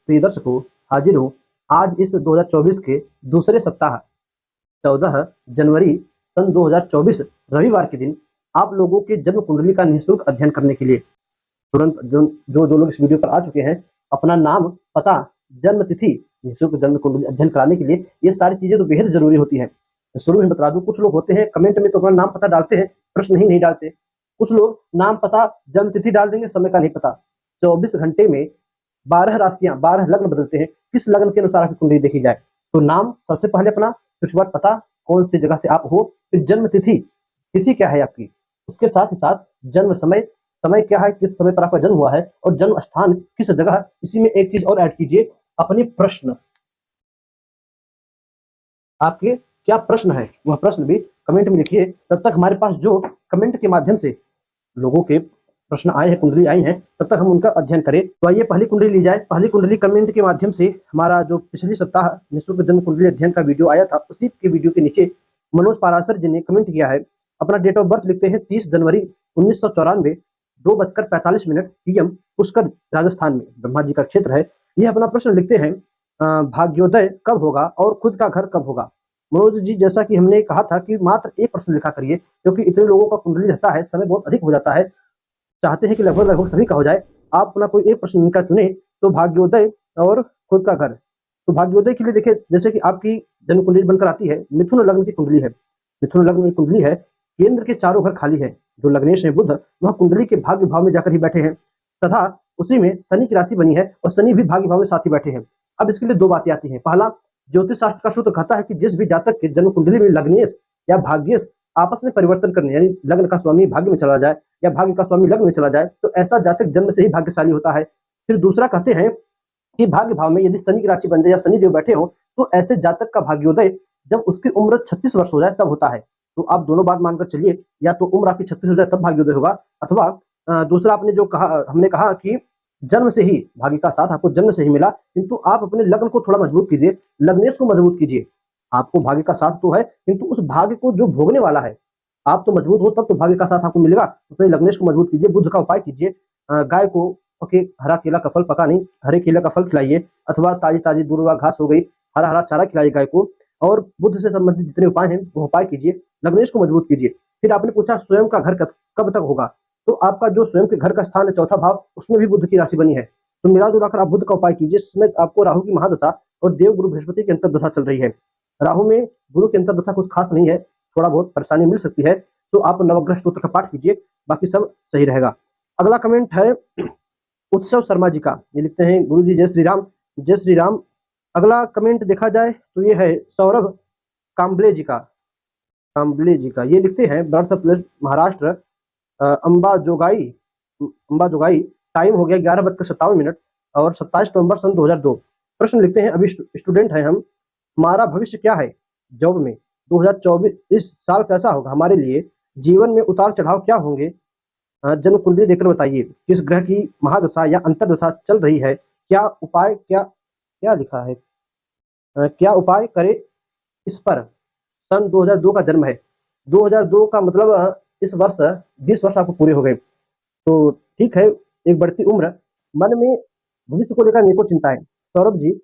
प्रिय दर्शकों, हाजिर हूँ आज इस 2024 के दूसरे सप्ताह 14 जनवरी सन 2024 रविवार के दिन आप लोगों के जन्म कुंडली का निःशुल्क अध्ययन करने के लिए तुरंत जो लोग इस वीडियो पर आ चुके हैं, अपना नाम, पता, जन्म तिथि, निःशुल्क जन्म कुंडली अध्ययन कराने के लिए ये सारी चीजें तो बेहद जरूरी होती है। शुरू में बता दूं, कुछ लोग होते हैं कमेंट में तो अपना नाम पता डालते हैं, प्रश्न ही नहीं डालते। कुछ लोग नाम पता जन्म तिथि डाल देंगे, समय का नहीं पता। 24 घंटे में 12 राशियां, 12 लग्न बदलते हैं। किस लग्न के अनुसार आपकी कुंडली देखी जाए? तो नाम सबसे पहले अपना, फिर उसके बाद पता, कौन सी जगह से आप हो, फिर जन्म तिथि, तिथि क्या है आपकी, उसके साथ ही साथ जन्म समय, समय क्या है, किस समय पर आपका जन्म हुआ है, और जन्म स्थान किस जगह। इसी में एक चीज और ऐड कीजिए, अपने प्रश्न, आपके क्या प्रश्न है वह प्रश्न भी कमेंट में लिखिए। तब तक हमारे पास जो कमेंट के माध्यम से लोगों के प्रश्न आए हैं, कुंडली आई है, तब तक हम उनका अध्ययन करें। तो आइए पहली कुंडली ली जाए। पहली कुंडली कमेंट के माध्यम से हमारा जो पिछले सप्ताह निःशुल्क जन्म कुंडली अध्ययन का वीडियो आया था, उसी के वीडियो के नीचे मनोज पाराशर जी ने कमेंट किया है। अपना डेट ऑफ बर्थ लिखते हैं 30 जनवरी 1994, 2:45 PM, पुष्कर, राजस्थान में ब्रह्मा जी का क्षेत्र है। यह अपना प्रश्न लिखते हैं, भाग्योदय कब होगा और खुद का घर कब होगा। मनोज जी, जैसा कि हमने कहा था कि मात्र एक प्रश्न लिखा करिए, क्योंकि इतने लोगों का कुंडली रहता है, समय बहुत अधिक हो जाता है, चाहते हैं कि लगभग लगभग सभी का हो जाए। आप अपना कोई एक प्रश्न इनका चुने, तो भाग्योदय और खुद का घर। तो भाग्योदय के लिए देखिए, जैसे कि आपकी जन्म कुंडली बनकर आती है, मिथुन लग्न की कुंडली है। मिथुन लग्न की कुंडली है, केंद्र के चारों घर खाली है। जो लग्नेश है बुध, वह कुंडली के भाग्य भाव में जाकर ही बैठे हैं तथा उसी में शनि की राशि बनी है और शनि भी भाग्य भाव में साथ ही बैठे हैं। अब इसके लिए दो बातें आती हैं। पहला, ज्योतिष शास्त्र का सूत्र कहता है कि जिस भी जातक के जन्म कुंडली में लग्नेश या भाग्येश आपस में परिवर्तन करने, यानी लग्न का स्वामी भाग्य में चला जाए या भाग्य का स्वामी लग्न में चला जाए, तो ऐसा जातक जन्म से ही भाग्यशाली होता है। फिर दूसरा कहते हैं कि भाग्य भाव में यदि शनि की राशि बन जाए या शनि देव बैठे हो, तो ऐसे जातक का भाग्योदय जब उसकी उम्र 36 वर्ष हो जाए तब होता है। तो आप दोनों बात मानकर चलिए, या तो उम्र आपकी 36 हो जाए तब भाग्योदय होगा, अथवा दूसरा आपने जो कहा, हमने कहा कि जन्म से ही भाग्य का साथ आपको जन्म से ही मिला, किंतु आप अपने लग्न को थोड़ा मजबूत कीजिए, लग्नेश को मजबूत कीजिए। आपको भाग्य का साथ तो है, किंतु उस भाग्य को जो भोगने वाला है, आप तो मजबूत हो तब तो भाग्य का साथ आपको मिलेगा। अपने लग्नेश को मजबूत कीजिए, बुध का उपाय कीजिए, गाय को पके हरा केला का फल, पका नहीं, हरे केला का फल खिलाइए, अथवा ताजी ताजी दूर्वा घास हो गई, हरा हरा चारा खिलाइए गाय को, और बुध से संबंधित जितने उपाय हैं वो उपाय कीजिए, लग्नेश को मजबूत कीजिए। फिर आपने पूछा स्वयं का घर कब तक होगा, तो आपका जो स्वयं के घर का स्थान है चौथा भाव, उसमें भी बुध की राशि बनी है। तो मिला जुलाकर आप बुध का उपाय कीजिए। इसमें आपको राहु की महादशा और देव गुरु बृहस्पति की अंतर्दशा चल रही है। राहु में गुरु की अंतर्दशा कुछ खास नहीं है, थोड़ा बहुत परेशानी मिल सकती है, तो आप नवग्रह स्तोत्र का पाठ कीजिए, बाकी सब सही रहेगा। अगला कमेंट है उत्सव शर्मा जी का, ये लिखते हैं गुरु जी जय श्री राम, जय श्री राम। अगला कमेंट देखा जाए तो ये है सौरभ काम्बले जी का, ये लिखते हैं बर्थ प्लेस महाराष्ट्र, अंबा जोगाई, टाइम हो गया 11:57 और 27 नवंबर सन 2002। प्रश्न लिखते हैं अभी स्टूडेंट हैं हम, हमारा भविष्य क्या है जॉब में, 2024 इस साल कैसा होगा हमारे लिए, जीवन में उतार चढ़ाव क्या होंगे, जन्म कुंडली देखकर बताइए, किस ग्रह की महादशा या अंतरदशा चल रही है, क्या उपाय क्या लिखा है, क्या उपाय करे इस पर। सन 2002 का जन्म है, 2002 का मतलब इस वर्ष 20 वर्ष आपको पूरे हो गए, तो ठीक है, एक बढ़ती उम्र, मन में भविष्य को लेकर अनेकों चिंताएं। सौरभ जी,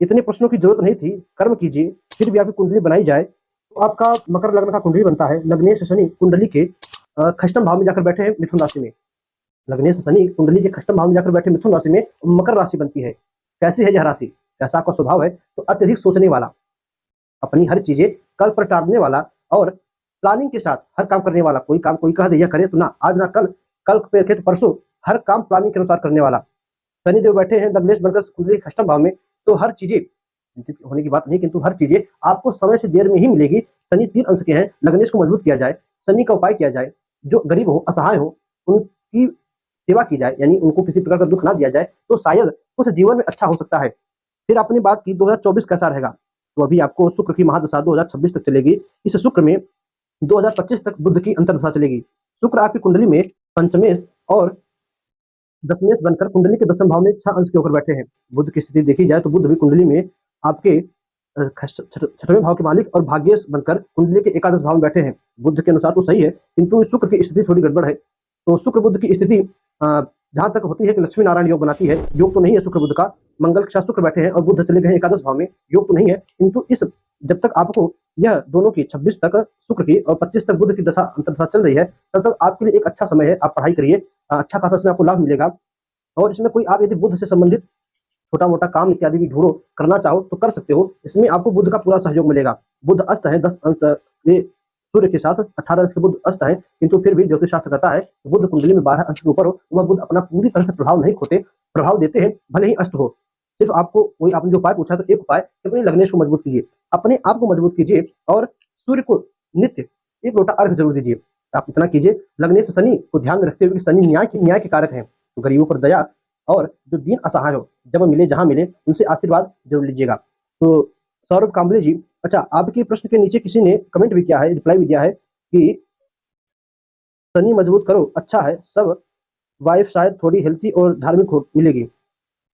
इतने प्रश्नों की जरूरत नहीं थी, कर्म कीजिए, फिर भी आपकी कुंडली बनाई जाए तो आपका मकर लग्न का कुंडली बनता है। लग्नेश शनि कुंडली के खष्टम भाव में जाकर बैठे हैं मिथुन राशि में, लग्नेश शनि कुंडली के खष्टम भाव में जाकर बैठे मिथुन राशि में मकर राशि बनती है। कैसी है यह राशि, कैसा आपका स्वभाव है, तो अत्यधिक सोचने वाला, अपनी हर चीजें कल पर टालने वाला और प्लानिंग के साथ हर काम करने वाला। कोई काम कोई कह दे यह करे तो ना आज ना कल, कल पे रखे तो परसों, हर काम प्लानिंग के अनुसार करने वाला। शनि देव बैठे हैं लग्नेश बनकर कुंडली के खष्टम भाव में, तो हर चीजें होने की बात नहीं, किंतु हर चीजें आपको समय से देर में ही मिलेगी। शनि 3 अंश के हैं, लग्नेश को मजबूत किया जाए, शनि का उपाय किया जाए, जो गरीब हो, असहाय हो, उनकी सेवा की जाए, यानी उनको किसी प्रकार का दुख ना दिया जाए, तो शायद कुछ जीवन में अच्छा हो सकता है। फिर आपने बात की 2024 कैसा रहेगा, तो अभी आपको शुक्र की महादशा 2026 तक चलेगी। इस शुक्र में 2025 तक बुध की अंतर्दशा चलेगी। शुक्र आपकी कुंडली में पंचमेश और दशमेश बनकर कुंडली के दशम भाव में 6 अंश के होकर बैठे हैं। बुध की स्थिति देखी जाए तो बुध भी कुंडली में आपके छठवें भाव के मालिक और भाग्येश बनकर कुंडली के एकादश भाव में बैठे हैं। बुध के अनुसार तो सही है, किंतु शुक्र की स्थिति थोड़ी गड़बड़ है। तो शुक्र बुध की स्थिति जहां तक होती है कि लक्ष्मी नारायण योग बनाती है, योग तो नहीं है शुक्र बुध का, मंगल के साथ शुक्र बैठे हैं और बुध चले गए एकादश भाव में, योग तो नहीं है, किंतु इस जब तक आपको यह दोनों की 26 तक शुक्र की और 25 तक बुध की दशा अंतर्दशा चल रही है, तब तक आपके लिए एक अच्छा समय है। आप पढ़ाई करिए, अच्छा खासा इसमें आपको लाभ मिलेगा। और इसमें कोई आप यदि बुध से संबंधित छोटा मोटा काम इत्यादि भी ढूंढो, करना चाहो तो कर सकते हो, इसमें आपको बुध का पूरा सहयोग मिलेगा। बुध अस्त है 10 अंश ये सूर्य के साथ, 18 अंश के बुध अस्त है, किंतु फिर भी ज्योतिष शास्त्र कहता है बुध कुंडली में 12 अंश के ऊपर हो, वह बुध अपना पूरी तरह से प्रभाव नहीं खोते, प्रभाव देते हैं भले ही अस्त हो। सिर्फ आपको वही आपने जो उपाय पूछा, तो एक उपाय अपने लग्नेश को मजबूत कीजिए, अपने आप को मजबूत कीजिए और सूर्य को नित्य 1 लोटा अर्घ जरूर दीजिए। आप इतना कीजिए, लग्नेश शनि को ध्यान में रखते हुए कि शनि न्याय के कारक हैं, तो गरीबों पर दया और जो दीन असहाय हो, जब मिले जहां मिले उनसे आशीर्वाद जरूर लीजिएगा। तो सौरभ काम्बले जी, अच्छा, आपके प्रश्न के नीचे किसी ने कमेंट भी किया है, रिप्लाई भी दिया है कि शनि मजबूत करो, अच्छा है, सब वाइफ शायद थोड़ी हेल्थी और धार्मिक हो मिलेगी।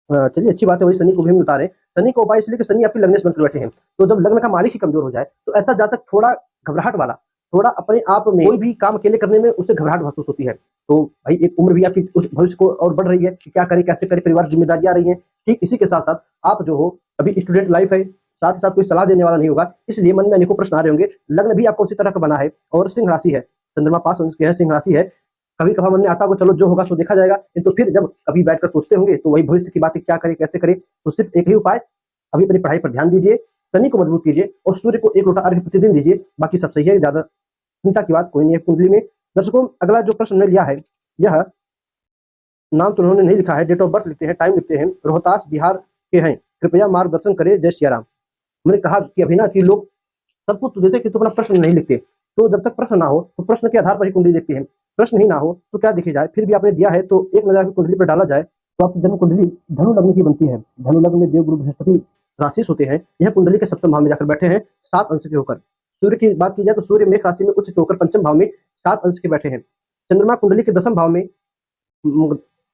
चलिए अच्छी बात है, वही शनि को भी हम बता रहे हैं। शनि का उपाय इसलिए कि शनि आपके लग्नेश बनकर बैठे हैं, तो जब लग्न का मालिक ही कमजोर हो जाए तो ऐसा जातक थोड़ा घबराहट वाला, थोड़ा अपने आप में कोई भी काम अकेले करने में उसे घबराहट महसूस होती है। तो भाई एक उम्र भी आपकी उस भविष्य को और बढ़ रही है कि क्या करे कैसे करे, परिवार जिम्मेदारियां आ रही हैं। ठीक इसी के साथ साथ आप जो हो अभी स्टूडेंट लाइफ है, साथ ही साथ कोई सलाह देने वाला नहीं होगा, इसलिए मन में अनेकों प्रश्न आ रहे होंगे। लग्न भी आपको उसी तरह का बना है और सिंह राशि है, चंद्रमा 5 अंश के है, सिंह राशि है। कभी कभार मन में आता होगा चलो जो होगा सो देखा जाएगा, किंतु फिर जब कभी बैठकर सोचते होंगे तो वही भविष्य की बातें क्या करे कैसे करे, तो सिर्फ एक ही उपाय, अभी अपनी पढ़ाई पर ध्यान दीजिए, शनि को मजबूत कीजिए और सूर्य को 1 लोटा अर्घ्य प्रतिदिन दीजिए, बाकी सब सही है, ज़्यादा चिंता की बात कोई नहीं है कुंडली में। दर्शकों, अगला जो प्रश्न मैंने लिया है, यह नाम तो उन्होंने नहीं लिखा है, डेट ऑफ बर्थ लिखते हैं, टाइम लिखते हैं, रोहतास बिहार के हैं, कृपया मार्गदर्शन करें, जय सिया राम। मैंने कहा कि अभी ना कि लोग सब कुछ तो देते कि तो अपना प्रश्न नहीं लिखते, तो जब तक प्रश्न ना हो तो प्रश्न के आधार पर ही कुंडली देखते हैं, प्रश्न ही ना हो तो क्या देखी जाए। फिर भी आपने दिया है तो एक नजर आपकी कुंडली पर डाला जाए तो आपकी जन्म कुंडली धनु लग्न की बनती है। धनु लग्न में देवगुरु बृहस्पति राशि होते हैं, यह कुंडली के सप्तम भाव में जाकर बैठे हैं 7 अंश के होकर। सूर्य की बात की जाए तो सूर्य मेष राशि में उच्च होकर पंचम भाव में 7 अंश के बैठे हैं। चंद्रमा कुंडली के 10वें भाव में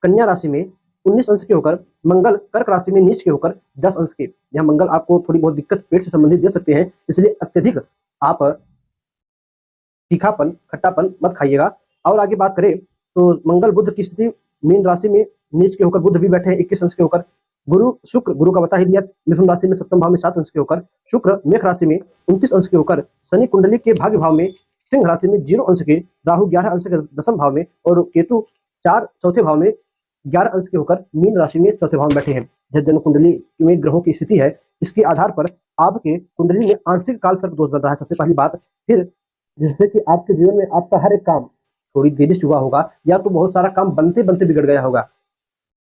कन्या राशि में 19 अंश के होकर, मंगल कर्क राशि में नीच के होकर 10 अंश के। यह मंगल आपको थोड़ी बहुत दिक्कत पेट से संबंधित दे सकते हैं, इसलिए अत्यधिक आप तीखापन खट्टापन मत खाइएगा। और आगे बात करें तो मंगल बुध की स्थिति मीन राशि में नीच के होकर, बुध भी बैठे हैं 21 अंश के होकर। गुरु शुक्र, गुरु का बता ही दिया, मिथुन राशि में सप्तम भाव में 7 अंश के होकर। शुक्र मेष राशि में 29 अंश के होकर। शनि कुंडली के भाग्य भाव में सिंह राशि में 0 अंश के। राहु 11 अंश के 10वें भाव में और केतु 4 चौथे भाव में 11 अंश के होकर मीन राशि में चौथे भाव में बैठे हैं। जब जन्म कुंडली में ग्रहों की स्थिति है, इसके आधार पर आपके कुंडली में आंशिक काल सर्प दोष बन रहा है, सबसे पहली बात। फिर जिससे कि आपके जीवन में आपका हर एक काम थोड़ी देरी से हुआ होगा या तो बहुत सारा काम बनते बनते बिगड़ गया होगा।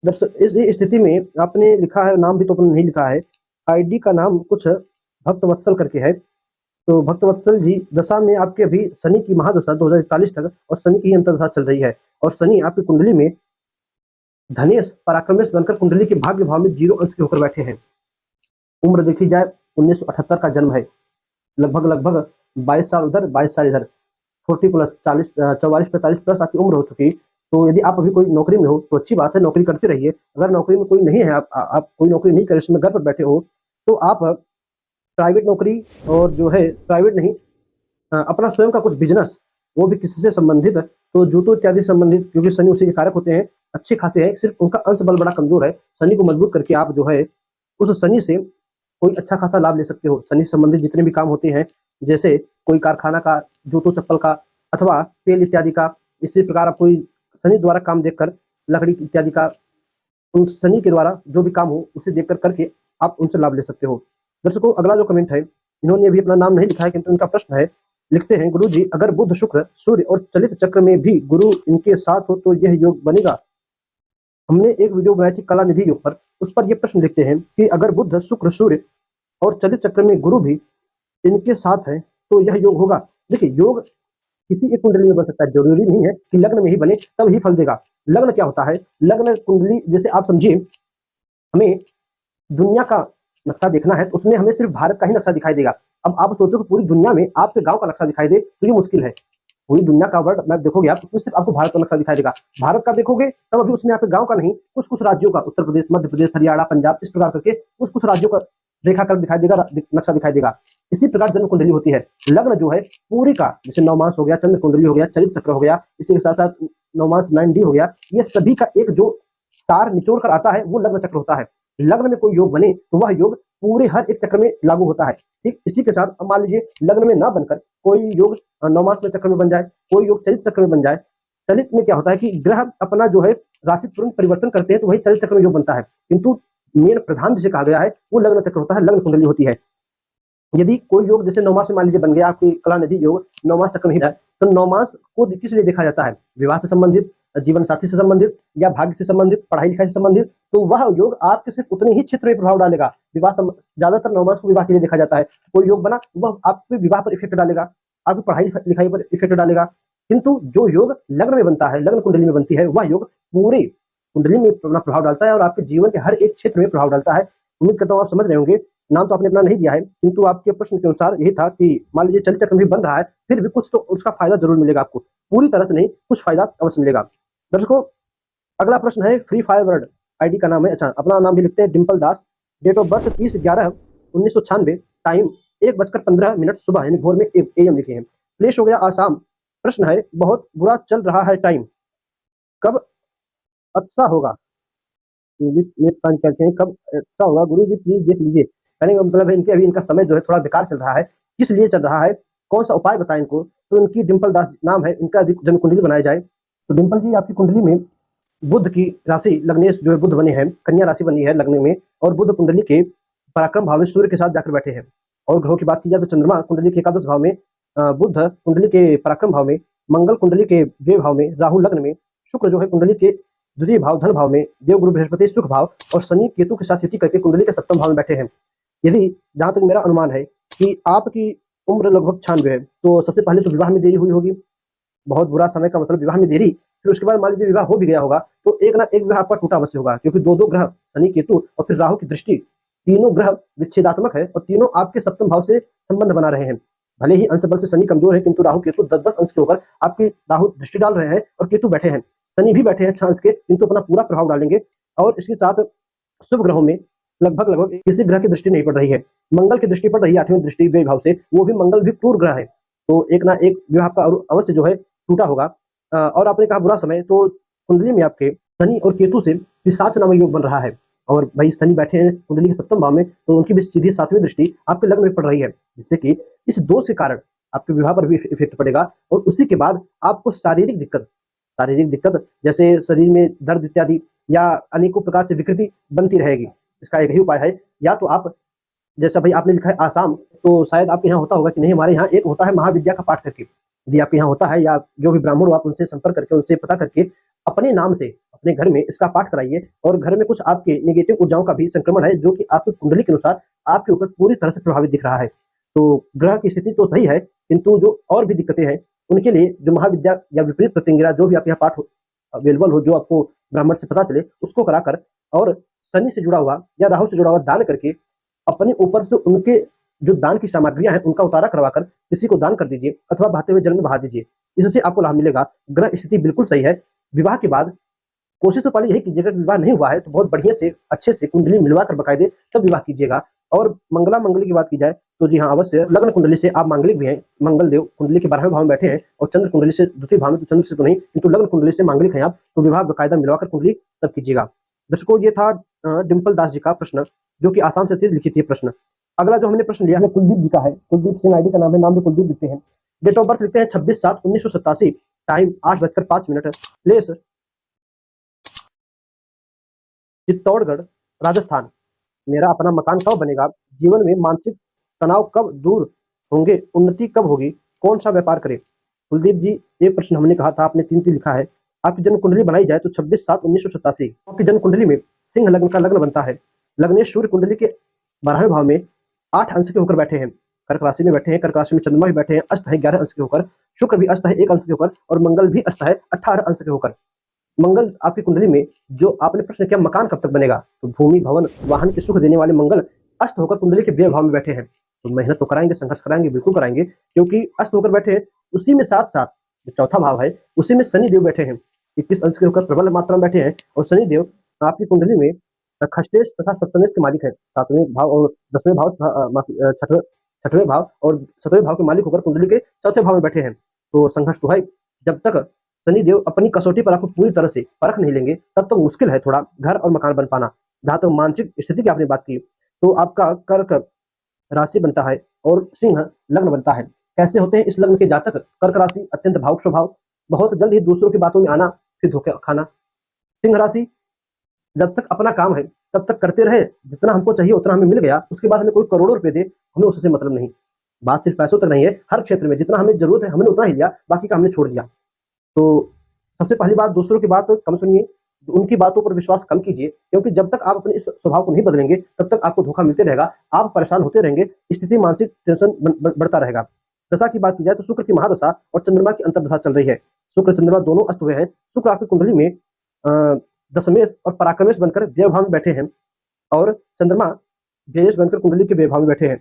दरअसल इस स्थिति में आपने लिखा है, नाम भी तो आपने नहीं लिखा है, आईडी का नाम कुछ भक्तवत्सल करके है। तो भक्तवत्सल जी, दशा में आपके अभी शनि की महादशा 2041 तक और शनि की अंतर्दशा चल रही है, और शनि आपकी कुंडली में धनेश पराक्रमेश बनकर कुंडली के भाग्य भाव में 0 अंश के होकर बैठे हैं। उम्र देखी जाए 1978 का जन्म है, लगभग 22 साल उधर 22 साल इधर, 40 प्लस 40 44-45 प्लस आपकी उम्र हो चुकी। तो यदि आप अभी कोई नौकरी में हो तो अच्छी बात है, नौकरी करते रहिए। अगर नौकरी में कोई नहीं है, आप कोई नौकरी नहीं कर इसमें घर पर बैठे हो, तो आप प्राइवेट नौकरी और जो है प्राइवेट नहीं, अपना स्वयं का कुछ बिजनेस, वो भी किसी से संबंधित, तो जूतों इत्यादि संबंधित, क्योंकि शनि उसी के कारक होते हैं, अच्छे खासे हैं, सिर्फ उनका अंश बल बड़ा कमजोर है। शनि को मजबूत करके आप जो है उस शनि से कोई अच्छा खासा लाभ ले सकते हो। शनि से संबंधित जितने भी काम होते हैं, जैसे कोई कारखाना का, जूतों चप्पल का अथवा तेल इत्यादि का, इसी प्रकार आप कोई शनि द्वारा काम देखकर लकड़ी इत्यादि का, उन शनि के द्वारा जो भी काम हो उसे देखकर करके आप उनसे लाभ ले सकते हो। दर्शकों, अगला जो कमेंट है, इन्होंने अभी अपना नाम नहीं लिखा है, किंतु इनका प्रश्न है, लिखते हैं, गुरु जी अगर बुध शुक्र सूर्य और चलित चक्र में भी गुरु इनके साथ हो तो यह योग बनेगा। हमने एक वीडियो बनाई थी कला निधि योग पर, उस पर यह प्रश्न लिखते हैं कि अगर बुध शुक्र सूर्य और चलित चक्र में गुरु भी इनके साथ है तो यह योग होगा। देखिए, योग किसी एक कुंडली में बन सकता है, जरूरी नहीं है कि लग्न में ही बने तब ही फल देगा। लग्न क्या होता है, लग्न कुंडली, जैसे आप समझिए, हमें दुनिया का नक्शा देखना है तो उसमें हमें सिर्फ भारत का ही नक्शा दिखाई देगा। अब आप सोचो कि पूरी दुनिया में आपके गांव का नक्शा दिखाई दे तो ये मुश्किल है। पूरी दुनिया का वर्ल्ड मैप देखोगे आप, उसमें सिर्फ आपको भारत का नक्शा दिखाई देगा। भारत का देखोगे तब अभी उसमें आपके गांव का नहीं, कुछ कुछ राज्यों का, उत्तर प्रदेश, मध्य प्रदेश, हरियाणा, पंजाब, इस प्रकार करके कुछ कुछ राज्यों का रेखाखंड दिखाई देगा, नक्शा दिखाई देगा। इसी प्रकार जन्म कुंडली होती है। लग्न जो है पूरी का, जैसे नवमांश हो गया, चंद्र कुंडली हो गया, चरित चक्र हो गया, इसी के साथ साथ नवमांश 9D हो गया, ये सभी का एक जो सार निचोड़ कर आता है वो लग्न चक्र होता है। लग्न में कोई योग बने तो वह योग पूरे हर एक चक्र में लागू होता है। ठीक इसी के साथ अब मान लीजिए लग्न में ना बनकर कोई योग नवमांश में चक्र में बन जाए, कोई योग चरित चक्र में बन जाए। चलित में क्या होता है कि ग्रह अपना जो है राशि तुरंत परिवर्तन करते हैं तो वही चरित चक्र में योग बनता है, किंतु मेन प्रधान जिसे कहा गया है वो लग्न चक्र होता है, लग्न कुंडली होती है। यदि कोई योग जैसे नवमास में मान लीजिए बन गया, आपकी कला निधि योग नवमास चक्र में ही है, तो नवमास को किस लिए देखा जाता है, विवाह से संबंधित, जीवन साथी से संबंधित या भाग्य से संबंधित, पढ़ाई लिखाई से संबंधित, तो वह योग आपके सिर्फ उतने ही क्षेत्र में प्रभाव डालेगा। विवाह ज्यादातर नवमास को विवाह के लिए देखा जाता है। कोई योग बना वह आपके विवाह पर इफेक्ट डालेगा, आपकी पढ़ाई लिखाई पर इफेक्ट डालेगा। किंतु जो योग लग्न में बनता है, लग्न कुंडली में बनती है, वह योग पूरे कुंडली में अपना प्रभाव डालता है और आपके जीवन के हर एक क्षेत्र में प्रभाव डालता है। उम्मीद करता हूँ आप समझ रहे होंगे। नाम तो आपने अपना नहीं दिया है, किंतु आपके प्रश्न के अनुसार यही था कि मान लीजिए चलित चक्र भी बन रहा है, फिर भी कुछ तो उसका फायदा जरूर मिलेगा आपको, पूरी तरह से नहीं, कुछ फायदा अवश्य मिलेगा। दर्शकों, अगला प्रश्न है फ्री फायर वर्ड, आईडी का नाम है, अच्छा अपना नाम भी लिखते हैं, डिम्पल दास, डेट ऑफ बर्थ 30/11/1996, टाइम 1:15 सुबह यानी भोर में AM लिखे हैं, प्लेस हो गया आसाम। प्रश्न है बहुत बुरा चल रहा है टाइम, कब अच्छा होगा, इंग्लिश में पता नहीं कहते हैं, कब अच्छा होगा गुरु जी प्लीज देख लीजिए। कहने का मतलब है इनके अभी इनका समय जो है थोड़ा बेकार चल रहा है, किस लिए चल रहा है, कौन सा उपाय बताएं इनको। तो इनकी डिम्पल दास नाम है, इनका जन्म कुंडली बनाया जाए। तो डिम्पल जी आपकी कुंडली में बुध की राशि लग्नेश जो है बुध बने हैं, कन्या राशि बनी है लग्न में, और बुध कुंडली के पराक्रम भाव में सूर्य के साथ जाकर बैठे हैं। और ग्रहों की बात की जाए तो चंद्रमा कुंडली के एकादश भाव में, बुध कुंडली के पराक्रम भाव में, मंगल कुंडली के व्यय भाव में, राहु लग्न में, शुक्र जो है कुंडली के द्वितीय भाव धन भाव में, देवगुरु बृहस्पति सुख भाव और शनि केतु के साथ युति करके कुंडली के सप्तम भाव में बैठे हैं। यदि जहां तक मेरा अनुमान है कि आपकी उम्र लगभग 96 है, तो सबसे पहले तो विवाह में देरी हुई होगी। बहुत बुरा समय का मतलब विवाह में देरी। फिर उसके बाद मान लीजिए विवाह हो भी गया होगा तो एक ना एक विवाह आपका टूटा अवश्य होगा, क्योंकि दो दो ग्रह शनि केतु और फिर राहु की दृष्टि, तीनों ग्रह विच्छेदात्मक है और तीनों आपके सप्तम भाव से संबंध बना रहे हैं। भले ही अंश बल से शनि कमजोर है, किंतु राहु केतु 10-10 अंश के होकर आपकी राहु दृष्टि डाल रहे हैं और केतु बैठे हैं। शनि भी बैठे हैं 6 अंश के, किंतु अपना पूरा प्रभाव डालेंगे। और इसके साथ शुभ ग्रहों में लगभग लगभग किसी ग्रह की दृष्टि नहीं पड़ रही है। मंगल की दृष्टि पड़ रही है 8वीं दृष्टि व्यय भाव से, वो भी मंगल भी क्रूर ग्रह है। तो एक ना एक विवाह का अवश्य जो है टूटा होगा। और आपने कहा बुरा समय, तो कुंडली में आपके शनि और केतु से पिशाच नामक योग बन रहा है। और भाई शनि बैठे हैं कुंडली के सप्तम भाव में, तो उनकी भी सीधी 7वीं दृष्टि आपके लग्न में पड़ रही है, जिससे कि इस दोष के कारण आपके विवाह पर भी इफेक्ट पड़ेगा। और उसी के बाद आपको शारीरिक दिक्कत जैसे शरीर में दर्द इत्यादि या अनेकों प्रकार से विकृति बनती रहेगी। इसका एक ही उपाय है, या तो आप, जैसा भाई आपने लिखा है आसाम, तो शायद आपके यहाँ होता होगा कि नहीं, हमारे यहाँ एक होता है महाविद्या का पाठ करके। यदि आपके यहाँ होता है या जो भी ब्राह्मण हो, आप उनसे संपर्क करके उनसे पता करके अपने नाम से अपने घर में इसका पाठ कराइए। और घर में कुछ आपके नेगेटिव ऊर्जाओं का भी संक्रमण है, जो कि आपकी कुंडली के अनुसार आपके ऊपर पूरी तरह से प्रभावित दिख रहा है। तो ग्रह की स्थिति तो सही है, किंतु जो और भी दिक्कतें हैं उनके लिए जो महाविद्या या विपरीत प्रतिंगिरा जो भी आपके यहाँ पाठ अवेलेबल हो, जो आपको ब्राह्मण से पता चले, उसको कराकर और शनि से जुड़ा हुआ या राहु से जुड़ा हुआ दान करके अपने ऊपर से उनके जो दान की सामग्रियां हैं उनका उतारा करवाकर किसी को दान कर दीजिए अथवा बहते हुए जल में बहा दीजिए। इससे आपको लाभ मिलेगा। ग्रह स्थिति बिल्कुल सही है। विवाह के बाद कोशिश तो पहले यही कीजिएगा कि विवाह नहीं हुआ है तो बहुत बढ़िया से अच्छे से कुंडली मिलवा कर बकायदे तब विवाह कीजिएगा। और मंगली की बात की जाए तो जी हाँ, अवश्य लग्न कुंडली से आप मांगलिक भी हैं। मंगल देव कुंडली के 12वें भाव में बैठे हैं और चंद्र कुंडली से द्वितीय भाव में, तो चंद्र से तो नहीं, किंतु लग्न कुंडली से मांगलिक हैं आप, तो विवाह बकायदा मिलवाकर कुंडली तब कीजिएगा। दर्शकों, ये था डिम्पल दास जी का प्रश्न, जो कि आसाम से लिखित है प्रश्न। अगला जो हमने प्रश्न लिया है कुलदीप जी का है। कुलदीप सिंह आईडी का नाम है, नाम भी कुलदीप लिखते हैं। डेट ऑफ बर्थ लिखते हैं 26/7/1987, टाइम 8:05। प्लेस चित्तौड़गढ़ राजस्थान। मेरा अपना मकान कब बनेगा? जीवन में मानसिक तनाव कब दूर होंगे? उन्नति कब होगी? कौन सा व्यापार करें? कुलदीप जी, ये प्रश्न हमने कहा था, आपने 3 लिखा है। आपकी जन्म कुंडली बनाई जाए तो 26/7/1987 आपकी जन्म कुंडली में सिंह लग्न का लग्न बनता है। लग्नेश सूर्य कुंडली के 12वें भाव में 8 अंश के होकर बैठे हैं। कर्क राशि में बैठे हैं। कर्क राशि में चंद्रमा भी बैठे हैं, अस्त है 11 अंश के होकर, शुक्र भी अस्त है 1 अंश के होकर, और मंगल भी अस्त है 18 अंश के होकर। मंगल आपकी कुंडली में, जो आपने प्रश्न किया मकान कब तक बनेगा, तो भूमि भवन वाहन के सुख देने वाले मंगल अस्त होकर कुंडली के व्यय भाव में बैठे हैं। तो मेहनत तो कराएंगे, संघर्ष कराएंगे, बिल्कुल कराएंगे, क्योंकि अस्त होकर बैठे हैं। उसी में साथ साथ जो चौथा भाव है उसी में शनि देव बैठे हैं, 21 अंश के होकर प्रबल मात्रा में बैठे हैं। और शनि देव आपकी कुंडली में खष्टेश तथा सप्तमेश के मालिक है। 7वें भाव और 10वें भाव, छठवें भाव और 7वें भाव के मालिक होकर कुंडली के 4थे भाव में बैठे हैं। तो संघर्ष तो है। जब तक शनि देव अपनी कसौटी पर आपको पूरी तरह से परख नहीं लेंगे तब तो मुश्किल है थोड़ा घर और मकान बन पाना। जहां तक मानसिक स्थिति की आपने बात की, तो आपका कर्क राशि बनता है और सिंह लग्न बनता है। कैसे होते हैं इस लग्न के जातक? कर्क राशि अत्यंत भावुक स्वभाव, बहुत जल्द ही दूसरों की बातों में आना, फिर धोखे खाना। सिंह राशि, जब तक अपना काम है तब तक करते रहे, जितना हमको चाहिए उतना हमें मिल गया, उसके बाद हमें कोई करोड़ों रुपए दे, हमें उससे मतलब नहीं। बात सिर्फ पैसों तक नहीं है, हर क्षेत्र में जितना हमें जरूरत है हमने उतना ही लिया, बाकी का हमने छोड़ दिया। तो सबसे पहली बात, दूसरों की बात कम सुनिए, उनकी बातों पर विश्वास कम कीजिए, क्योंकि जब तक आप अपने इस स्वभाव को नहीं बदलेंगे तब तक आपको धोखा मिलते रहेगा, आप परेशान होते रहेंगे, स्थिति मानसिक टेंशन बढ़ता रहेगा। दशा की बात की जाए तो शुक्र की महादशा और चंद्रमा की अंतर्दशा चल रही है। शुक्र चंद्रमा दोनों अस्त हुए हैं। शुक्र आपकी कुंडली में दशमेश और पराक्रमेश बनकर व्ययभाव में बैठे हैं और चंद्रमा व्ययेश बनकर कुंडली के व्ययभाव में बैठे हैं।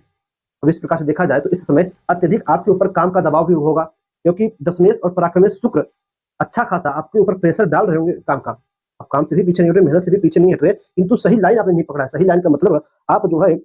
अब इस प्रकार से देखा जाए तो इस समय अत्यधिक आपके ऊपर काम का दबाव भी होगा, क्योंकि दशमेश और पराक्रमेश शुक्र अच्छा खासा आपके ऊपर प्रेशर डाल रहे होंगे काम का। आप काम से भी पीछे नहीं हट रहे, मेहनत से भी पीछे नहीं हट रहे, किंतु सही लाइन आपने नहीं पकड़ा। सही लाइन का मतलब आप जो है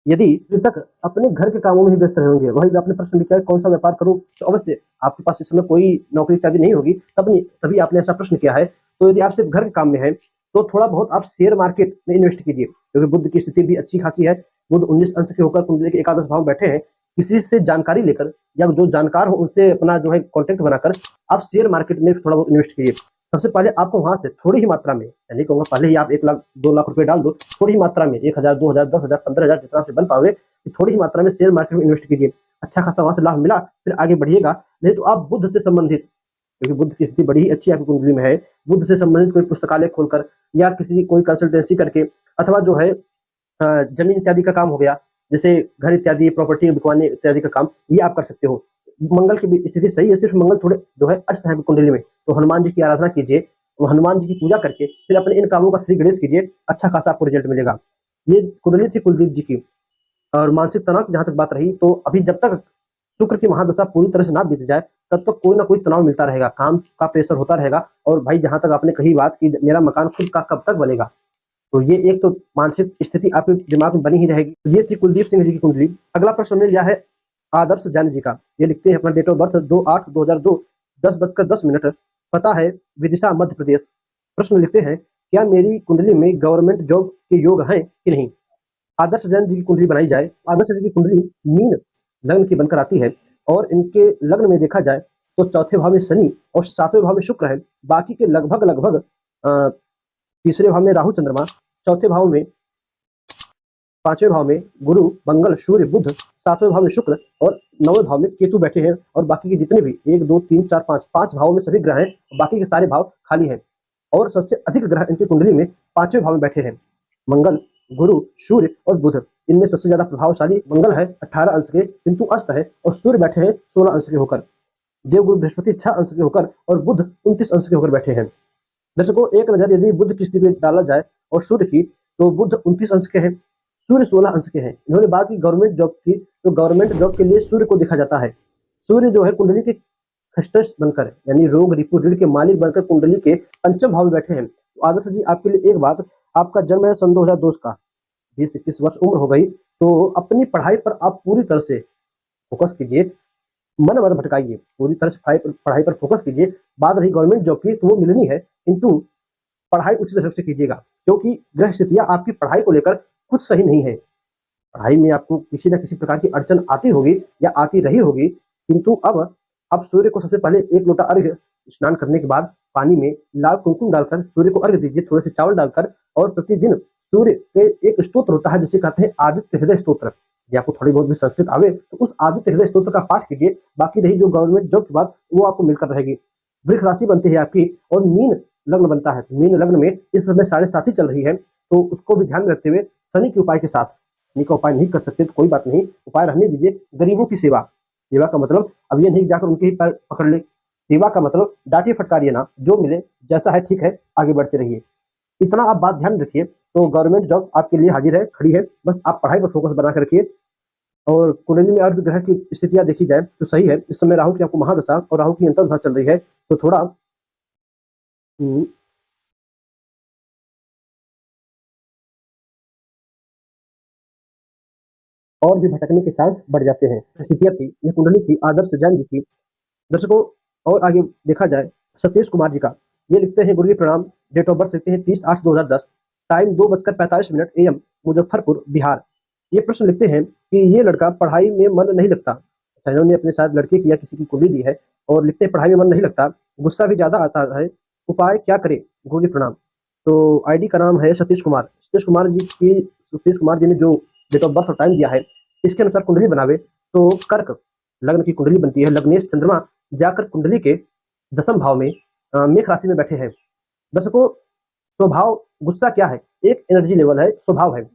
यदि तक अपने घर के कामों में ही व्यस्त रहेंगे, वही आपने प्रश्न भी किया कौन सा व्यापार करूं, तो अवश्य आपके पास इस समय कोई नौकरी इत्यादि नहीं होगी, तभी आपने ऐसा प्रश्न किया है। तो यदि आप सिर्फ घर के काम में है तो थोड़ा बहुत आप शेयर मार्केट में इन्वेस्ट कीजिए, क्योंकि बुध की स्थिति भी अच्छी खासी है। बुध 19 अंश के होकर कुंडली के एकादश भाव में बैठे हैं। किसी से जानकारी लेकर या जो जानकार हो उनसे अपना जो है कॉन्टेक्ट बनाकर आप शेयर मार्केट में थोड़ा बहुत इन्वेस्ट कीजिए। सबसे पहले आपको वहां से थोड़ी ही मात्रा में, यानी कहूंगा पहले ही आप 1 लाख 2 लाख रुपए डाल दो, थोड़ी ही मात्रा में 1,000 2,000 10,000 15,000 जितना से बन पाओगे, थोड़ी ही मात्रा में शेयर मार्केट में इन्वेस्ट कीजिए। अच्छा खासा वहां से लाभ मिला, फिर आगे बढ़िएगा। नहीं तो आप बुद्ध से संबंधित, क्योंकि बुद्ध की स्थिति बड़ी ही अच्छी आपकी कुंडली में है, बुद्ध से संबंधित कोई पुस्तकालय खोलकर या किसी कोई कंसल्टेंसी करके, अथवा जो है जमीन इत्यादि का काम हो गया, जैसे घर इत्यादि प्रॉपर्टी बिकवाने इत्यादि का काम, ये आप कर सकते हो। मंगल की स्थिति सही है, सिर्फ मंगल थोड़े जो है अस्त है कुंडली में, तो हनुमान जी की आराधना कीजिए, हनुमान जी की पूजा करके फिर अपने इन कामों का श्री गणेश कीजिए, अच्छा खासा आपको रिजल्ट मिलेगा। ये कुंडली थी कुलदीप जी की। और मानसिक तनाव की जहां तक बात रही, तो अभी जब तक शुक्र की महादशा पूरी तरह से ना बीत जाए, तब तक कोई ना कोई तनाव मिलता रहेगा, काम का प्रेशर होता रहेगा। और भाई जहां तक आपने कही बात की मेरा मकान खुद का कब तक बनेगा, तो ये एक तो मानसिक स्थिति आपके दिमाग में बनी ही रहेगी। ये थी कुलदीप सिंह जी की कुंडली। अगला प्रश्न हमने लिया है आदर्श जैन जी का। ये लिखते हैं अपना डेट ऑफ बर्थ 2/8/2002, 10:10 पता है विदिशा मध्य प्रदेश। प्रश्न लिखते हैं क्या मेरी कुंडली में गवर्नमेंट जॉब के योग हैं कि नहीं। आदर्श जैन जी की कुंडली बनाई जाए, आदर्श जी की कुंडली मीन लग्न की बनकर आती है, और इनके लग्न में देखा जाए तो चौथे भाव में शनि और सातवें भाव में शुक्र है। बाकी के लगभग लगभग तीसरे भाव में राहु चंद्रमा, चौथे भाव में, पांचवें भाव में गुरु मंगल सूर्य बुध, सातवें भाव में शुक्र और नौवें भाव में केतु बैठे हैं। और बाकी के जितने भी 1 2 3 4 5 भावों में सभी ग्रह हैं, बाकी के सारे भाव खाली हैं। और सबसे अधिक ग्रह इनकी कुंडली में पांचवें भाव में बैठे हैं, मंगल गुरु सूर्य और बुध। इनमें सबसे ज्यादा प्रभावशाली मंगल है 18 अंश के, किंतु अस्त है, और सूर्य बैठे हैं 16 अंश के होकर, देवगुरु बृहस्पति 6 अंश के होकर, और बुध 29 अंश के होकर बैठे हैं। दर्शकों एक नजर यदि बुध की स्थिति में डाला जाए और सूर्य की, तो बुध 29 अंश के हैं, सूर्य 16 अंश के हैं। इन्होंने बात की गवर्नमेंट जॉब की, तो गवर्नमेंट जॉब के लिए सूर्य को देखा जाता है। सूर्य जो है कुंडली के खस्टस बनकर, यानी रोग रिपु ऋण के मालिक बनकर कुंडली के पंचम भाव में बैठे हैं। तो आदर्श जी आपके लिए एक बात, आपका जन्म है सन 2002 का, 20-21 वर्ष उम्र हो गई, तो अपनी पढ़ाई पर आप पूरी तरह से फोकस कीजिए, मन मत भटकाइए, पूरी तरह से पढ़ाई पर फोकस कीजिए। बात रही गवर्नमेंट जॉब की, तो वो मिलनी है, किंतु पढ़ाई उचित ढंग से कीजिएगा, क्योंकि ग्रह स्थितियां आपकी पढ़ाई को लेकर कुछ सही नहीं है। पढ़ाई में आपको किसी न किसी प्रकार की अड़चन आती होगी या आती रही होगी, किंतु अब सूर्य को सबसे पहले 1 लोटा अर्घ्य स्नान करने के बाद पानी में लाल कुमकुम डालकर सूर्य को अर्घ्य दीजिए, थोड़े से चावल डालकर। और प्रतिदिन सूर्य के एक स्तोत्र होता है जिसे कहते हैं आदित्य हृदय स्तोत्र, या आपको थोड़ी बहुत भी संस्कृत आवे तो उस आदित्य हृदय स्तोत्र का पाठ कीजिए। बाकी रही जो गवर्नमेंट जॉब की बात, वो आपको मिलकर रहेगी। वृक्ष राशि बनती है आपकी, और मीन लग्न बनता है। मीन लग्न में इस समय 7.5 चल रही है, तो उसको भी ध्यान में रखते हुए शनि के उपाय के साथ, शनि का उपाय नहीं कर सकते तो कोई बात नहीं, उपाय रहने दीजिए। गरीबों की सेवा, सेवा का मतलब अब ये नहीं जाकर उनके ही पैर पकड़ ले, सेवा का मतलब डांटिए फटकारिए ना, जो मिले जैसा है ठीक है, आगे बढ़ते रहिए। इतना आप बात ध्यान रखिए, तो गवर्नमेंट जॉब आपके लिए हाजिर है, खड़ी है। बस आप पढ़ाई पर फोकस बना कर रखिए। और कुंडली में अर्ध ग्रह की स्थितियां देखी जाए तो सही है। इस समय राहु की आपको महादशा और राहु की अंतर्दशा चल रही है, तो थोड़ा और भी भटकने के चांस बढ़ जाते हैं। स्थितियां थी, ये कुंडली थी आदर्श जैन जी की। दर्शकों और आगे देखा जाए सतीश कुमार जी का, ये लिखते हैं गुरु जी प्रणाम, डेट ऑफ बर्थ लिखते हैं 30/8/2010, टाइम 2:45 AM, मुजफ्फरपुर बिहार। ये प्रश्न लिखते हैं कि ये लड़का पढ़ाई में मन नहीं लगता। अच्छा, इन्होंने अपने साथ लड़के की या किसी की कुंडली दी है, और लिखते हैं पढ़ाई में मन नहीं लगता, गुस्सा भी ज्यादा आता है, उपाय क्या करे गुरु जी प्रणाम। तो आईडी का नाम है सतीश कुमार। सतीश कुमार जी ने जो डेट ऑफ बर्थ और टाइम दिया है, इसके अनुसार कुंडली बनावे तो कर्क लग्न की कुंडली बनती है। लग्नेश चंद्रमा जाकर कुंडली के 10वें भाव में मेष राशि में बैठे हैं। दर्शकों स्वभाव, गुस्सा क्या है, एक एनर्जी लेवल है, स्वभाव है।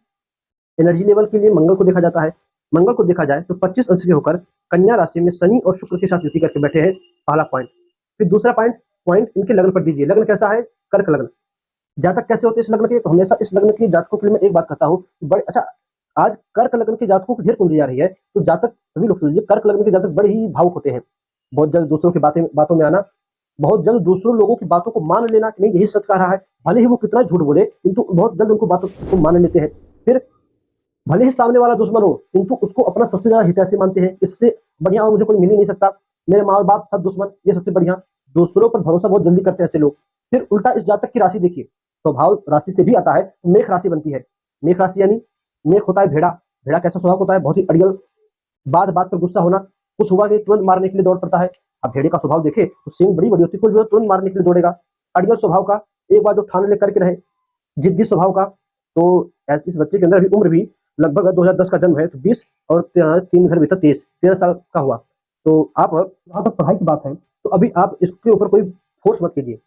एनर्जी लेवल के लिए मंगल को देखा जाता है। मंगल को देखा जाए तो 25 अंश के होकर कन्या राशि में शनि और शुक्र के साथ युति करके बैठे हैं, पहला पॉइंट। फिर दूसरा पॉइंट पॉइंट इनके लग्न पर दीजिए। लग्न कैसा है, कर्क लग्न। जातक कैसे होते हैं इस लग्न के, तो हमेशा इस लग्न के जातकों के लिए मैं एक बात कहता हूँ, बड़े अच्छा, आज कर्क लग्न के जातकों की ढेर कुंडली आ रही है, तो जातक सभी लोग सुनिए, कर्क लग्न के जातक बड़े ही भावुक होते हैं। बहुत जल्द दूसरों की बातों में आना, बहुत जल्द दूसरों लोगों की बातों को मान लेना कि नहीं यही सच कह रहा है, भले ही वो कितना झूठ बोले, किंतु बहुत जल्द उनको बातों को मान लेते हैं। फिर भले ही सामने वाला दुश्मन हो, किंतु उसको अपना सबसे ज्यादा हितैषी मानते हैं, इससे बढ़िया और मुझे कोई मिल ही नहीं सकता, मेरे माँ बाप सब दुश्मन, ये सबसे बढ़िया। दूसरों पर भरोसा बहुत जल्दी करते हैं ऐसे लोग। फिर उल्टा इस जातक की राशि देखिए, स्वभाव राशि से भी आता है, मेष राशि बनती है। मेष राशि यानी मेष होता है भेड़ा। भेड़ा कैसा स्वभाव होता है, बहुत ही अड़ियल, बात बात पर गुस्सा होना, कुछ हुआ कि तुरंत मारने के लिए दौड़ पड़ता है। अब भेड़े का स्वभाव देखे तो सींग बड़ी बड़ी होती है, कुछ भी हो तुरंत मारने के लिए दौड़ेगा। अड़ियल स्वभाव का, एक बार जो ठान लेकर के रहे, जिद्दी स्वभाव का। तो इस बच्चे के अंदर अभी उम्र भी लगभग 2010 का जन्म है, तो 20 और 3 घर भीतर 23, 13 साल का हुआ। तो आप जहाँ तक पढ़ाई की बात है, तो अभी आप इसके ऊपर कोई फोर्स मत कीजिए।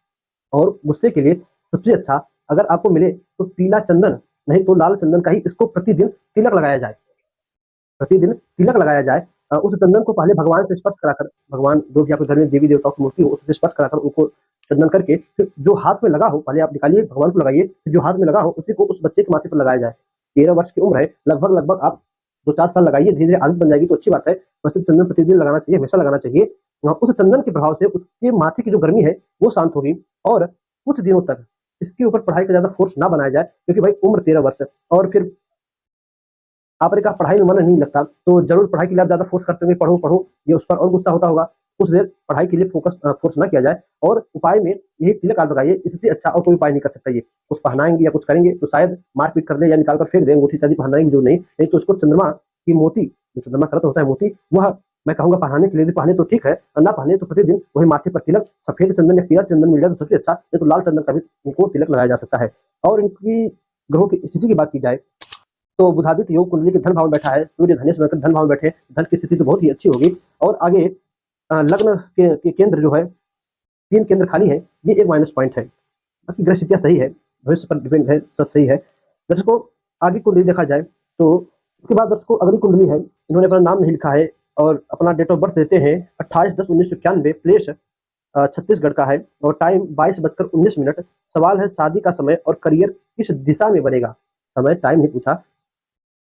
और गुस्से के लिए सबसे अच्छा, अगर आपको मिले तो पीला चंदन, नहीं तो लाल चंदन का ही इसको प्रतिदिन तिलक लगाया जाए। प्रतिदिन तिलक लगाया जाए। उस चंदन को पहले भगवान से स्पर्श कराकर, भगवान जो भी आपके घर में देवी देवताओं की मूर्ति हो उससे स्पर्श कराकर उनको चंदन करके, फिर जो हाथ में लगा हो पहले आप निकालिए, भगवान को लगाइए, फिर जो हाथ में लगा हो उसी को उस बच्चे के माथे पर लगाया जाए। 13 वर्ष की उम्र है, लगभग लगभग आप 2-4 साल लगाइए, धीरे धीरे आदत बन जाएगी तो अच्छी बात है। वैसे चंदन प्रतिदिन लगाना चाहिए, हमेशा लगाना चाहिए। उस चंदन के प्रभाव से उसके माथे की जो गर्मी है वो शांत होगी। और कुछ दिनों तक इसके ऊपर पढ़ाई का ज्यादा फोर्स ना बनाया जाए, क्योंकि भाई उम्र 13 वर्ष है। और फिर आपने कहा पढ़ाई में मन नहीं लगता, तो जरूर पढ़ाई के लिए आप ज्यादा फोर्स करते हुए पढ़ो पढ़ो, ये उस पर और गुस्सा होता होगा। उस देर पढ़ाई के लिए फोर्स ना किया जाए, और उपाय में यही तिलक आप लगाइए, इससे अच्छा और कोई उपाय नहीं कर सकता। ये कुछ पहनाएंगे या कुछ करेंगे तो शायद मारपीट कर ले या निकाल कर फेंक दें, अंगूठी इत्यादि पहनाएंगे जो नहीं तो उसको चंद्रमा की मोती, जो चंद्रमा का रत्न होता है मोती, वह मैं कहूंगा पहनाने के लिए, पहने तो ठीक है, ना पहने तो प्रतिदिन वही माथे पर तिलक, सफेद चंदन या पीला चंदन मिल जाए तो सबसे अच्छा, नहीं तो लाल चंदन का भी इनको तिलक लगाया जा सकता है। और इनकी ग्रहों की स्थिति की बात की जाए तो बुधादित्य योग कुंडली के धन भाव में बैठा है, सूर्य धनेश में धन भाव में बैठे, धन की स्थिति तो बहुत ही अच्छी होगी। और आगे लग्न के केंद्र जो है, 3 केंद्र खाली है, ये एक माइनस पॉइंट है। बाकी ग्रह स्थितियां सही है, भविष्य पर डिपेंड है, सब सही है। दर्शकों आगे कुंडली देखा जाए तो उसके बाद दर्शकों अगली कुंडली है, इन्होंने अपना नाम नहीं लिखा है और अपना डेट ऑफ बर्थ देते हैं 28/10/1991, प्लेस छत्तीसगढ़ का है और टाइम 22:19। सवाल है शादी का समय और करियर किस दिशा में बनेगा। समय टाइम नहीं पूछा,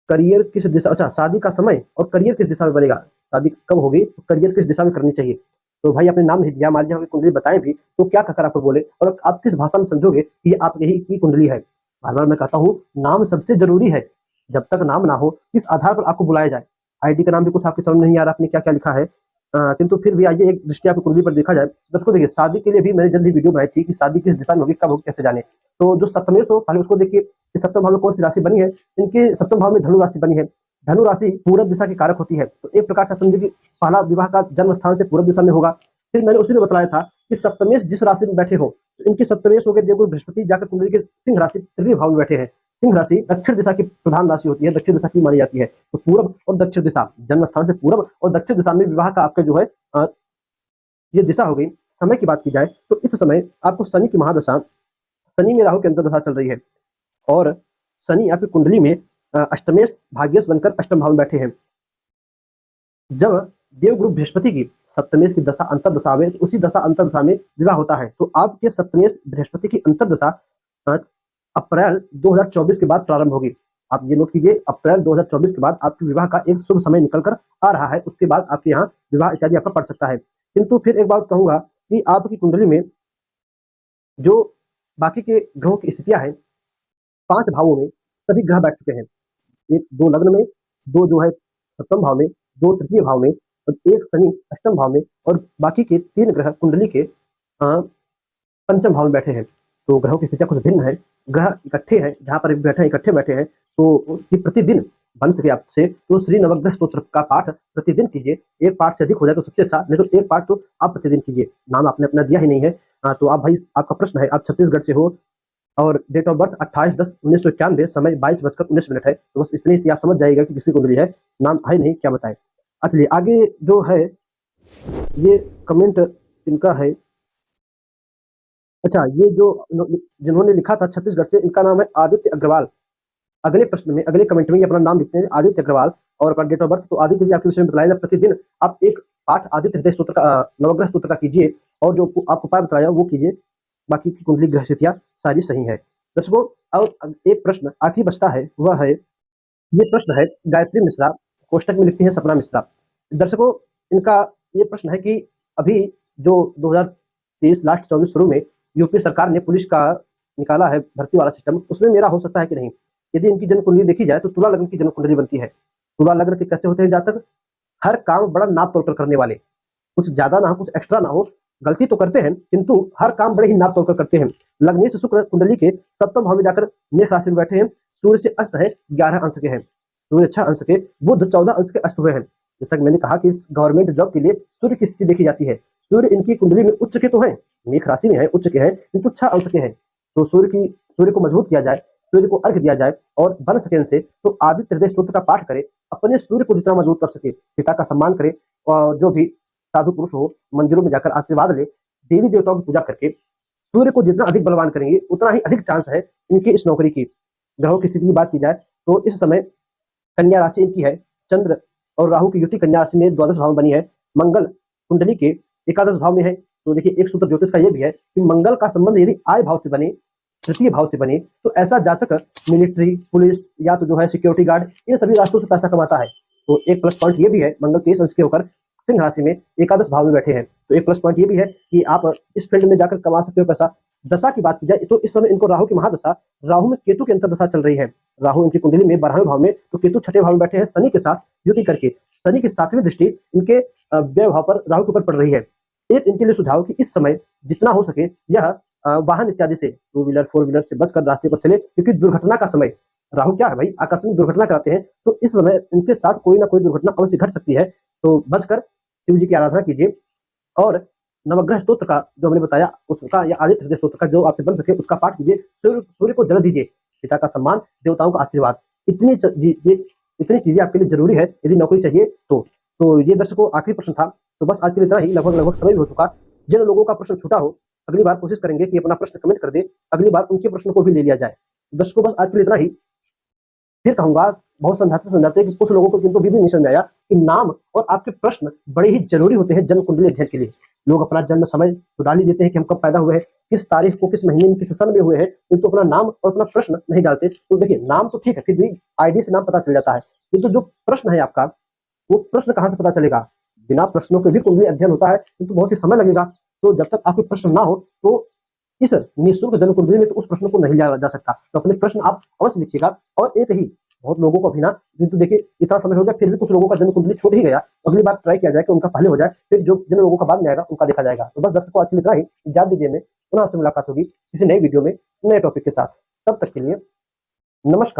करियर किस दिशा, अच्छा शादी का समय और करियर किस दिशा में बनेगा, शादी कब होगी तो करियर किस दिशा में करनी चाहिए। तो भाई आपने नाम नहीं दिया, मान लीजिए कुंडली बताएं भी तो क्या कहकर आपको बोले, और आप किस भाषा में समझोगे कि ये आप यही की कुंडली है। बार बार मैं कहता हूँ नाम सबसे जरूरी है, जब तक नाम ना हो किस आधार पर आपको बुलाया जाए। आईडी का नाम भी कुछ आपके समझ नहीं आ रहा, आपने क्या क्या लिखा है, किंतु फिर भी आइए एक दृष्टि आपकी कुंडली पर देखा जाए। दर्शकों देखिए शादी के लिए भी मैंने जल्दी वीडियो बनाई थी कि शादी किस दिशा में होगी, कब होगी, कैसे जाने। तो जो सप्तमेश हो पहले उसको देखिए कि सप्तम भाव में कौन सी राशि बनी है। इनके सप्तम भाव में धनु राशि बनी है, धनु राशि पूरब दिशा की कारक होती है, तो एक प्रकार से समझिए कि पहला विवाह का जन्म स्थान से पूरब दिशा में होगा। फिर मैंने उसी में बताया था कि सप्तमेश जिस राशि में बैठे हो, तो इनकी सप्तमेश हो गए देवगुरु बृहस्पति जाकर कुंडली के सिंह राशि तृतीय भाव में बैठे हैं। सिंह राशि दक्षिण दिशा की प्रधान राशि होती है, दक्षिण दिशा की मानी जाती है। तो पूर्व और दक्षिण दिशा, जन्म स्थान से पूर्व और दक्षिण दिशा में विवाह का आपका जो है ये दिशा हो गई। समय की बात की जाए तो इस समय आपको शनि की महादशा, शनि में राहु की अंतर्दशा चल रही है और शनि आपकी कुंडली में अष्टमेश भाग्येश बनकर अष्टम भाव में बैठे हैं। जब देवगुरु बृहस्पति की सप्तमेश की दशा अंतर्दशा में, तो उसी दशा अंतर्दशा में विवाह होता है। तो आपके सप्तमेश बृहस्पति की अंतर्दशा अप्रैल 2024 के बाद प्रारंभ होगी। आप ये नोट कीजिए, अप्रैल 2024 के बाद आपके विवाह का एक शुभ समय निकल कर आ रहा है, उसके बाद आपके यहाँ विवाह इत्यादि आपका पड़ सकता है। किंतु फिर एक बात कहूंगा कि आपकी कुंडली में जो बाकी के ग्रहों की स्थितियां हैं, 5 भावों में सभी ग्रह बैठ चुके हैं। 2 लग्न में, 2 जो है सप्तम भाव में, 2 तृतीय भाव में और 1 शनि अष्टम भाव में, और बाकी के 3 ग्रह कुंडली के पंचम भाव में बैठे हैं। तो ग्रहों की स्थितियां कुछ भिन्न है, ग्रह इकट्ठे हैं, जहां पर इकट्ठे बैठे हैं, तो प्रतिदिन बन सके आपसे तो श्री नवग्रह स्तोत्र का पाठ प्रतिदिन कीजिए। एक पाठ से अधिक हो जाए तो सबसे अच्छा, नहीं तो एक पाठ तो आप प्रतिदिन कीजिए। नाम आपने अपना दिया ही नहीं है, तो आप भाई आपका प्रश्न है, आप छत्तीसगढ़ से हो और डेट ऑफ बर्थ 28/10/1991, समय 22:19 है, तो बस इतने से आप समझ जाएगा कि किसी को मिली है, नाम है नहीं क्या बताए। चलिए आगे जो है ये कमेंट इनका है, अच्छा ये जो जिन्होंने लिखा था छत्तीसगढ़ से, इनका नाम है आदित्य अग्रवाल। अगले प्रश्न में, अगले कमेंट में ये अपना नाम लिखते हैं आदित्य अग्रवाल और अपना डेट ऑफ बर्थ। तो आदित्य जी आपके विषय में बताया, प्रतिदिन आप एक पाठ आदित्य हृदय स्तोत्र का, नवग्रह स्तोत्र का कीजिए और जो आपको उपाय बताया वो कीजिए। बाकी की कुंडली ग्रह स्थितियां सारी सही है। दर्शकों और एक प्रश्न आखिरी बचता है, वह है ये प्रश्न है गायत्री मिश्रा, कोष्टक में लिखती है सपना मिश्रा। दर्शकों इनका ये प्रश्न है कि अभी जो 2023 लास्ट 24 शुरू में यूपी सरकार ने पुलिस का निकाला है भर्ती वाला सिस्टम, उसमें मेरा हो सकता है कि नहीं। यदि इनकी जन्म कुंडली देखी जाए तो तुला लग्न की जन्म कुंडली बनती है। तुला लग्न के कैसे होते हैं जातक, हर काम बड़ा नाप तोड़ कर करने वाले, कुछ ज्यादा ना हो कुछ एक्स्ट्रा ना हो, गलती तो करते हैं किंतु हर काम बड़े ही नाप तोड़ कर करते हैं। लग्नेश शुक्र कुंडली के सप्तम भाव में जाकर मेष राशि में बैठे हैं, सूर्य से अस्त है 11 अंश के हैं, सूर्य 6 अंश के, बुध 14 अंश के अस्त हुए हैं। जैसा कि मैंने कहा कि इस गवर्नमेंट जॉब के लिए सूर्य की स्थिति देखी जाती है, सूर्य इनकी कुंडली में उच्च के तो हैं, मेष राशि में है, उच्च के हैं, किंतु 6 अंश के हैं। तो सूर्य को मजबूत किया जाए, सूर्य को अर्घ दिया जाए और बन सके इनसे तो आदित्य हृदय स्तोत्र का पाठ करे, अपने सूर्य को जितना मजबूत कर सके, पिता का सम्मान करे और जो भी साधु पुरुष हो मंदिरों में जाकर आशीर्वाद ले, देवी देवताओं की पूजा करके सूर्य को जितना अधिक बलवान करेंगे उतना ही अधिक चांस है इनकी इस नौकरी की। ग्रहों की स्थिति की बात की जाए तो इस समय कन्या राशि इनकी है, चंद्र और राहु की युति कन्या राशि में द्वादश भाव में बनी है, मंगल कुंडली के एकादश भाव में है। तो देखिए एक सूत्र ज्योतिष का ये भी है कि मंगल का संबंध यदि आय भाव से बने, तृतीय भाव से बने, तो ऐसा जातक मिलिट्री, पुलिस या तो जो है सिक्योरिटी गार्ड, इन सभी रास्तों से पैसा कमाता है। तो एक प्लस पॉइंट ये भी है, मंगल 23 अंश के होकर सिंह राशि में एकादश भाव में बैठे हैं। तो एक प्लस पॉइंट ये भी है कि आप इस फील्ड में जाकर कमा सकते हो पैसा। दशा की बात की जाए तो इस समय इनको राहु की महादशा, राहु में केतु की अंतर्दशा चल रही है। राहु इनकी कुंडली में 12वें भाव में, तो केतु 6ठे भाव में बैठे हैं शनि के साथ युति करके। शनि की 7वीं दृष्टि इनके व्यय भाव पर राहु के ऊपर पड़ रही है। एक इनके लिए सुझाव कि इस समय जितना हो सके यह वाहन इत्यादि से, 2 व्हीलर 4 व्हीलर से बचकर रास्ते पर चले, क्योंकि दुर्घटना का समय, राहु क्या है भाई, आकस्मिक दुर्घटना कराते हैं। तो इस समय इनके साथ कोई ना कोई दुर्घटना अवश्य घट सकती है। तो बचकर शिव जी की आराधना कीजिए और नवग्रह स्तोत्र का जो हमने बताया उसका, या आदित्य हृदय स्तोत्र का जो आपसे बन सके उसका पाठ कीजिए। सूर्य को जल दीजिए, पिता का सम्मान, देवताओं का आशीर्वाद, इतनी चीजें आपके लिए जरूरी है यदि नौकरी चाहिए तो ये दर्शकों आखिरी प्रश्न था। तो बस आज के लिए इतना ही, लगभग समय भी हो चुका। जिन लोगों का प्रश्न छूटा हो अगली बार कोशिश करेंगे कि अपना प्रश्न कमेंट कर दे, अगली बार उनके प्रश्न को भी ले लिया जाए। दर्शकों बस आज के लिए इतना ही। फिर कहूंगा, बहुत समझाते कि कुछ लोगों को किंतु भी नहीं समझ आया कि नाम और आपके प्रश्न बड़े ही जरूरी होते हैं जन्म कुंडली अध्ययन के लिए। लोग अपना जन्म समय तो डाल ही देते हैं कि हम कब पैदा हुए हैं, किस तारीख को, किस महीने में, किस सन में हुए हैं, किंतु अपना नाम और अपना प्रश्न नहीं डालते। तो देखिए नाम तो ठीक है, फिर भी आईडी से नाम पता चल जाता है, किंतु जो प्रश्न है आपका, वो प्रश्न कहाँ से पता चलेगा? बिना प्रश्नों के भी कुंडली अध्ययन होता है, किंतु बहुत ही समय लगेगा। तो जब तक आपके प्रश्न ना हो तो इस निःशुल्क जन्म कुंडली में तो उस प्रश्न को नहीं लिया जा सकता। तो अपने प्रश्न आप अवश्य लिखिएगा। और एक ही, बहुत लोगों को अभी ना, किंतु देखिए इतना समय हो गया फिर भी कुछ लोगों का जन्म कुंडली छूट ही गया। अगली बार ट्राई किया जाए कि उनका पहले हो जाए, फिर जिन लोगों का बाद में आएगा उनका देखा जाएगा। तो बस दर्शकों आज के लिए इतना ही, इजाजत दीजिए, में पुनः आपसे मुलाकात होगी किसी नई वीडियो में नए टॉपिक के साथ। तब तक के लिए नमस्कार।